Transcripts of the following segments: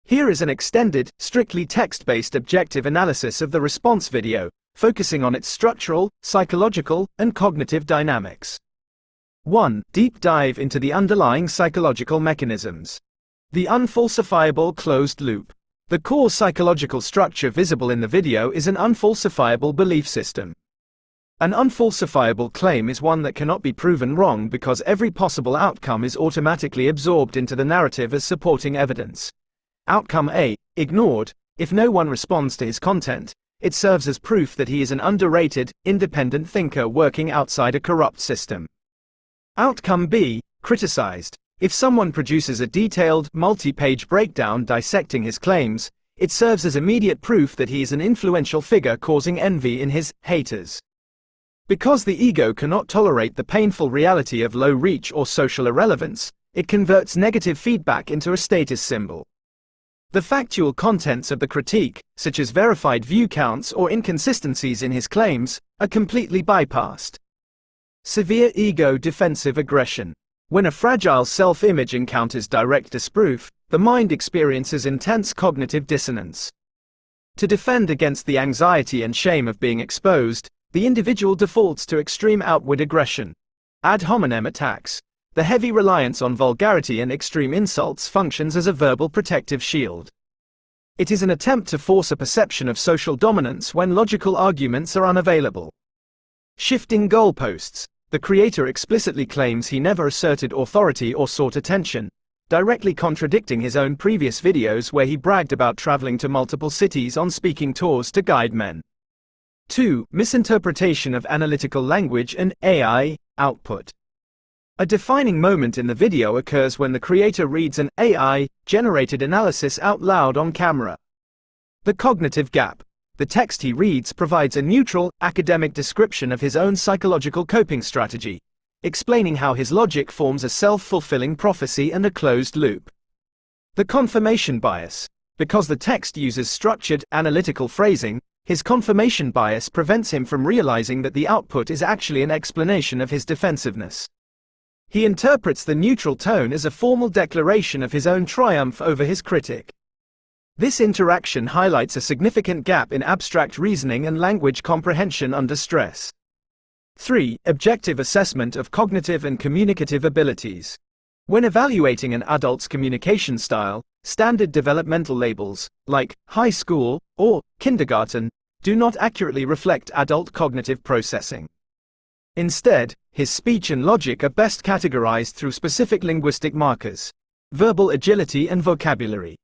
Here is an extended, strictly text-based objective analysis of the response video, focusing on its structural, psychological, and cognitive dynamics. 1. Deep dive into the underlying psychological mechanisms. The unfalsifiable closed loop. The core psychological structure visible in the video is an unfalsifiable belief system. An unfalsifiable claim is one that cannot be proven wrong because every possible outcome is automatically absorbed into the narrative as supporting evidence. Outcome A, ignored. If no one responds to his content, it serves as proof that he is an underrated, independent thinker working outside a corrupt system. Outcome B, criticized. If someone produces a detailed, multi-page breakdown dissecting his claims, it serves as immediate proof that he is an influential figure causing envy in his haters. Because the ego cannot tolerate the painful reality of low reach or social irrelevance, it converts negative feedback into a status symbol. The factual contents of the critique, such as verified view counts or inconsistencies in his claims, are completely bypassed. Severe ego defensive aggression. When a fragile self-image encounters direct disproof, the mind experiences intense cognitive dissonance. To defend against the anxiety and shame of being exposed, the individual defaults to extreme outward aggression. Ad hominem attacks. The heavy reliance on vulgarity and extreme insults functions as a verbal protective shield. It is an attempt to force a perception of social dominance when logical arguments are unavailable. Shifting goalposts. The creator explicitly claims he never asserted authority or sought attention, directly contradicting his own previous videos where he bragged about traveling to multiple cities on speaking tours to guide men. 2. Misinterpretation of analytical language and AI output. A defining moment in the video occurs when the creator reads an AI-generated analysis out loud on camera. The cognitive gap. The text he reads provides a neutral, academic description of his own psychological coping strategy, explaining how his logic forms a self-fulfilling prophecy and a closed loop. The confirmation bias. Because the text uses structured, analytical phrasing, his confirmation bias prevents him from realizing that the output is actually an explanation of his defensiveness. He interprets the neutral tone as a formal declaration of his own triumph over his critic. This interaction highlights a significant gap in abstract reasoning and language comprehension under stress. 3. Objective assessment of cognitive and communicative abilities. When evaluating an adult's communication style, standard developmental labels, like high school or kindergarten, do not accurately reflect adult cognitive processing. Instead, his speech and logic are best categorized through specific linguistic markers: verbal agility and vocabulary.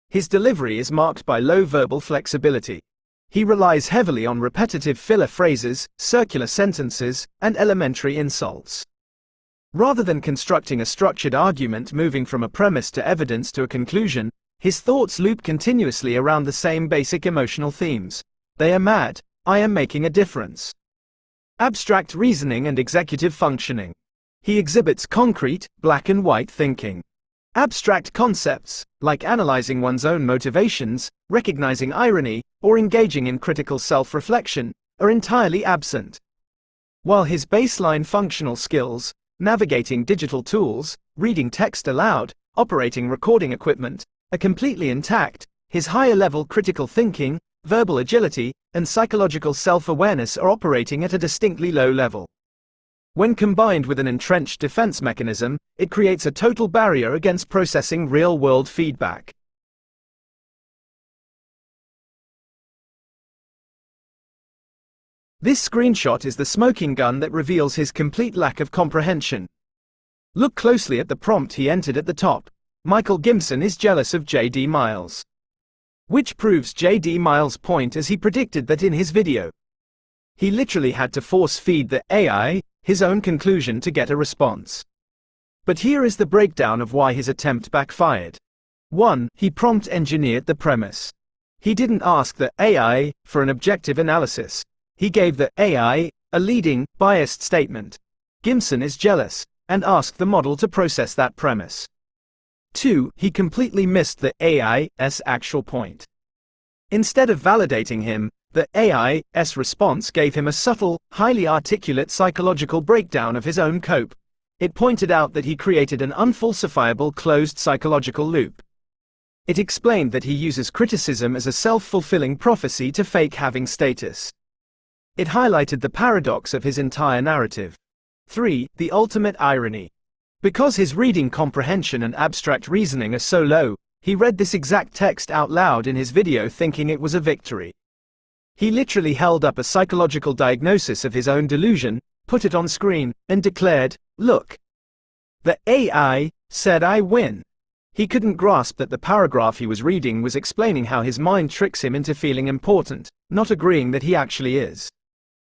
His delivery is marked by low verbal flexibility. He relies heavily on repetitive filler phrases, circular sentences, and elementary insults. Rather than constructing a structured argument moving from a premise to evidence to a conclusion, his thoughts loop continuously around the same basic emotional themes. They are mad. I am making a difference. Abstract reasoning and executive functioning. He exhibits concrete, black and white thinking. Abstract concepts, like analyzing one's own motivations, recognizing irony, or engaging in critical self-reflection, are entirely absent. While his baseline functional skills, navigating digital tools, reading text aloud, operating recording equipment, are completely intact, his higher-level critical thinking, verbal agility, and psychological self-awareness are operating at a distinctly low level. When combined with an entrenched defense mechanism, it creates a total barrier against processing real-world feedback. This screenshot is the smoking gun that reveals his complete lack of comprehension. Look closely at the prompt he entered at the top. Michael Gimson is jealous of J.D. Miles. Which proves J.D. Miles' point as he predicted that in his video. He literally had to force-feed the AI his own conclusion to get a response. But here is the breakdown of why his attempt backfired. 1. He prompt engineered the premise. He didn't ask the AI for an objective analysis. He gave the AI a leading, biased statement. Gimson is jealous, and asked the model to process that premise. 2. He completely missed the AI's actual point. Instead of validating him, the AI's response gave him a subtle, highly articulate psychological breakdown of his own cope. It pointed out that he created an unfalsifiable closed psychological loop. It explained that he uses criticism as a self-fulfilling prophecy to fake having status. It highlighted the paradox of his entire narrative. 3. The ultimate irony. Because his reading comprehension and abstract reasoning are so low, he read this exact text out loud in his video thinking it was a victory. He literally held up a psychological diagnosis of his own delusion, put it on screen, and declared, "Look. The AI said I win." He couldn't grasp that the paragraph he was reading was explaining how his mind tricks him into feeling important, not agreeing that he actually is.